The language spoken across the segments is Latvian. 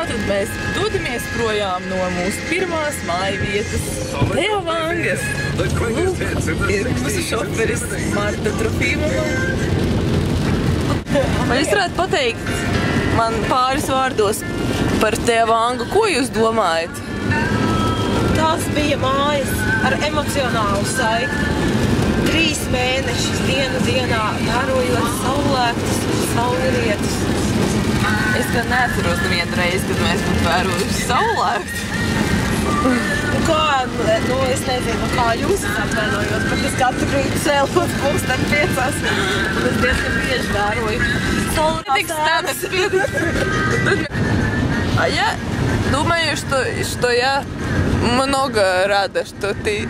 Tātad mēs dodamies projām no mūsu pirmās mājvietas Teavangas. Ir mūsu šoferis Marta Trofimova. Vai jūs varētu pateikt man pāris vārdos par Teavangu? Ko jūs domājat? Tās bija mājas ar emocionālu saikni. 3 mēnešus dienu dienā vērojot saulēktus un saulrietus. Es gan neatceros nevienu reizi, kad mēs būtu vērojuši saulēktu. Es nezinu, kā jūs atvainojos, bet es katru rītu cēlos 5:30 un es diezgan bieži vēroju saulēktus. А я думаю, что я много рада, что ты...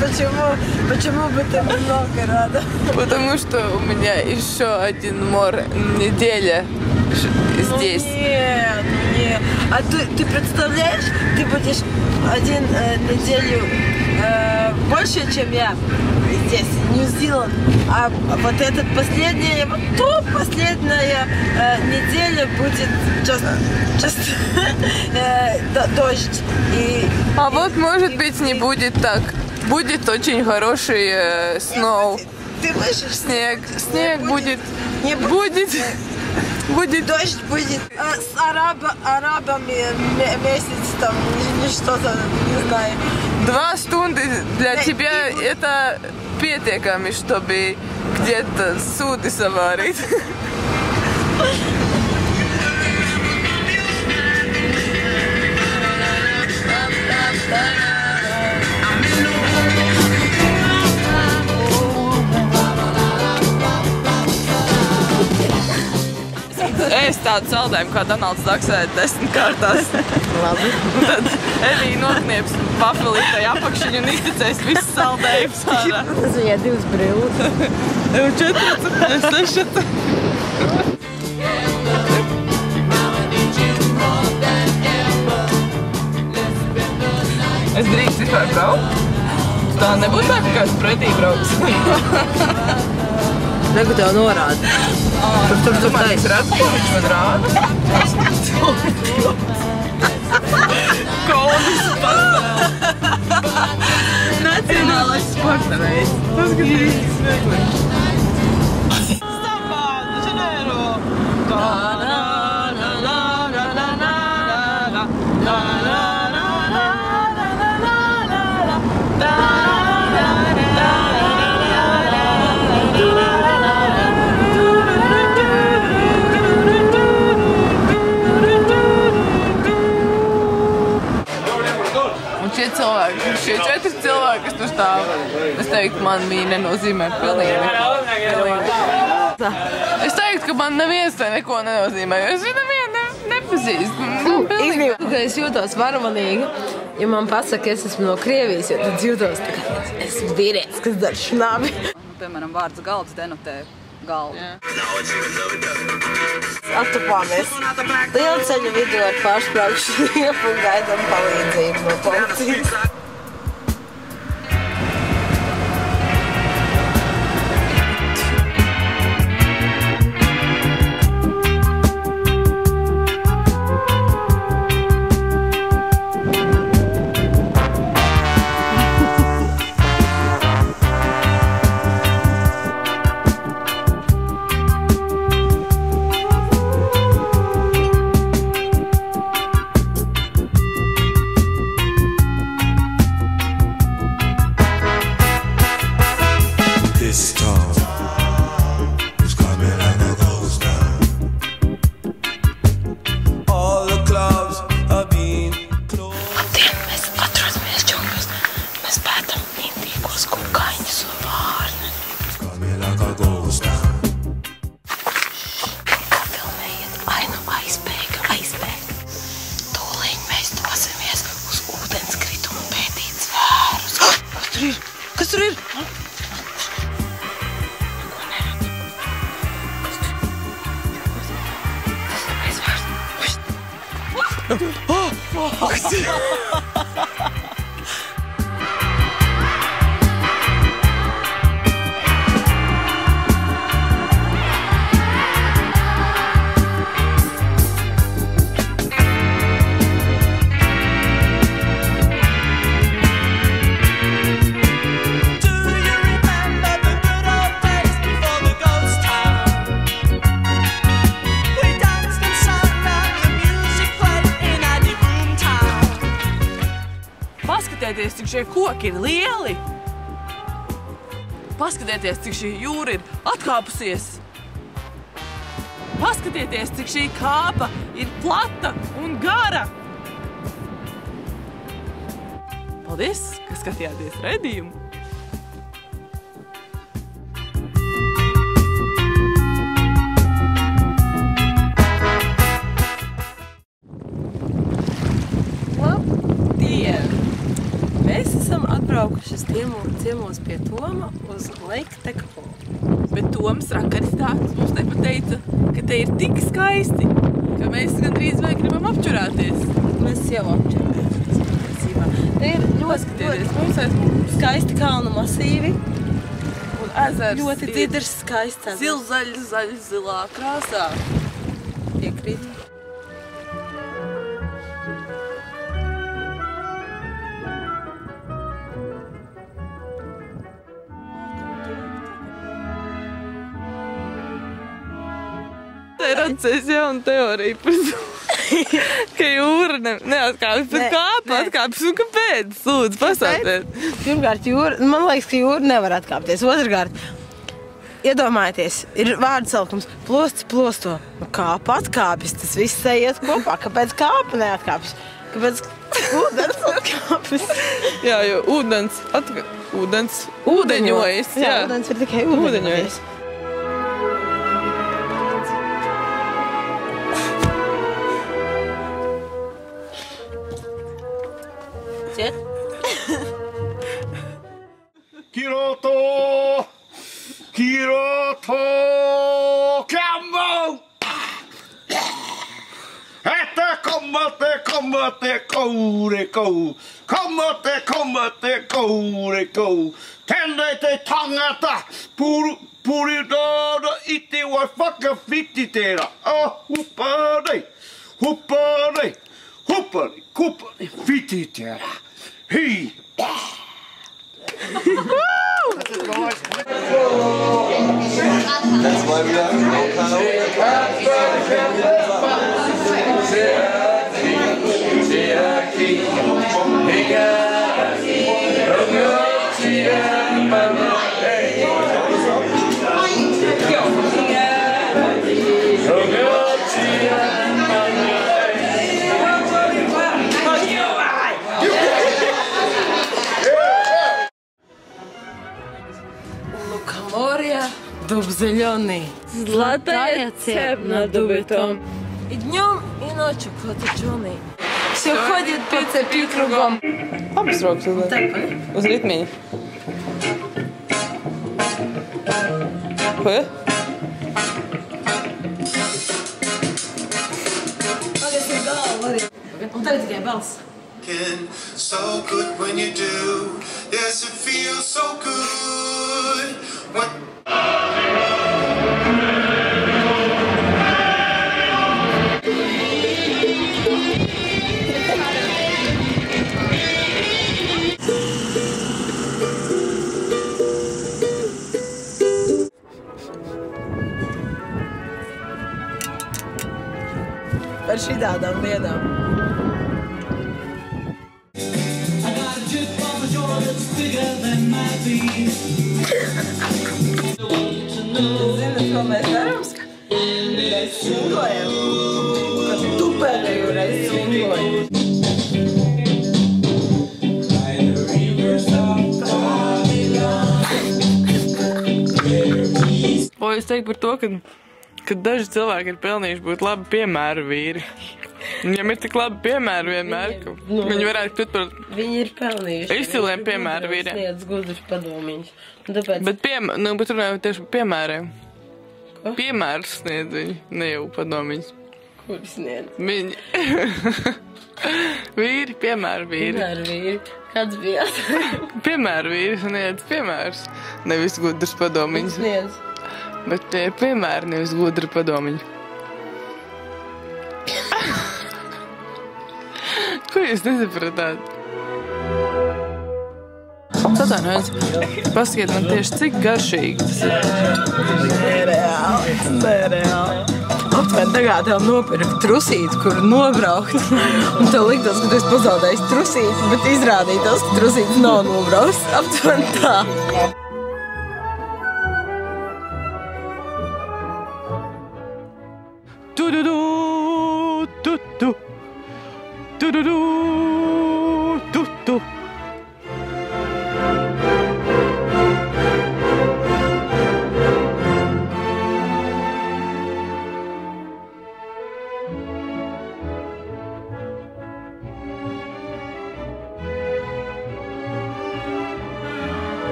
Почему бы ты много рада? Потому что у меня еще один неделя здесь. Нет. А ты представляешь, ты будешь 1 неделю больше, чем я здесь, Нью-Зеланд. А вот этот последняя неделя будет дождь. А вот, может быть, не будет так. Будет очень хороший сноу. Ты слышишь? Снег будет. Не будет. Будет дождь, будет с арабами месяц там, что-то, не знаю. 2 стунды для тебя это pietiekami, чтобы где-то суды savārīt. Es tādu saldējumu kā Donalds Daks ēd 10 kārtās. Labi. Un tad Evija noknieps pafelītai apakšiņu un izticēs visu saldējumu sārā. Tas viņai 2 brilles. 4, 6. Es drīkst vispār braukt? Tā nebūs tā, ka kāds pretī brauks. Negu tev norāda. Tur Es redzu, ko viņš man rāda. Koldas pastāv. Nacionālais sporta veids. Paskatīs, smieklīgi. Stampa, de Janeiro. Šie 4 cilvēki, kas tur stāv, es teiktu, man viņa nenozīmē pilnīgi neko. Es teiktu, ka man neviens te neko nenozīmē, jo es viņu nevienu nepazīstu. Īstenībā, ka es jūtos varonīgi, ja man pasaka, es esmu no Krievijas, jo tad jūtos tā kā es esmu vīrietis, kas dar šnabi. Piemēram, vārds galds denotē galdu. Attupāmies lielceļu vidū ar pārsprāgušu riepu un gaidām palīdzību no policijas. Kas tur ir? Kas ir? Paskatieties, cik šie koki ir lieli! Paskatieties, cik šī jūra ir atkāpusies! Paskatieties, cik šī kāpa ir plata un gara! Paldies, ka skatījāties raidījumu! Mēs esam atbraukuši ciemos pie Toma uz Lake Tekapo. Bet Toms rakaristāts mums nepateica, ka te ir tik skaisti, ka mēs gandrīz vai gribam apčurāties. Mēs jau apčurājamies patiesībā. Te ir ļoti skaisti kalnu masīvi. Un ezers ļoti dzidrs, skaists ezers. Zilzaļs, zilā krāsā. Piekrīt. Te ir atceļas jauna teorija par to, ka jūra neatkāpjas, bet kāpa atkāpjas un kāpēc? Lūdzu, pasātiet. Pirmkārt, man liekas, ka jūra nevar atkāpties. Otrkārt, iedomājieties, ir vārdsaukums plosts plosto. Kāpa atkāpjas, tas viss iet kopā. Kāpēc kāpa neatkāpjas? Kāpēc ūdens atkāpjas? Jā, jo ūdens ūdeņojas. Jā, ūdens ir tikai ūdeņojas. Kiroto, Kammo! Että kommate, koure, kou. Tänneite tangata, puridoda, itti voi fakka fitti teillä. Huppari, fitti teillä. Hei! That's why we have to go Дуб зеленый, Золотая цепь над дубитом. И днем, и ночью платоченый. Все ходит по цепи кругом. Apsroks uz ritmiņu. Ko? Pagaies ir galva arī. Un tagad tikai balss. So good when you do. Yes, it feels so good. What? Par šitādām lietām. Zini, ko mēs darām? Mēs svingojam. Kad tu pēdējo reizi svingoji. Ko jūs teikt par to, ka daži cilvēki ir pelnījuši būt labi piemēru vīri? Viņam ir tik labi piemēri vienmēr, ka viņi varētu kļūt par... Viņi ir pelnījuši. Izciliem piemēru vīriem. Sniedz gudrus padomiņus. Tāpēc... Bet runājot tieši par piemēriem. Ko? Piemērus sniedz viņi, ne jau padomiņus. Kuri sniedz? Viņi. Vīri, piemēru vīri. Piemēru vīri. Kāds bija? Piemēru vīri sniedz piemērus, nevis gudrus padomiņus. Sniedz. Bet tie ir piemēri, nevis gudri padomiņi. Ko jūs nesapratāt? Atvainojiet, pasakiet man tieši cik garšīgi tas ir. Nereāli. Bet tagad tev nopirkt trusīti, kuru nobraukt. Un tev liktos, ka tu esi pazaudējis trusīti, bet izrādītos, ka trusītis nav nobraukts. Aptuveni tā. Tu-du-du, tu-tu, tu-du-du.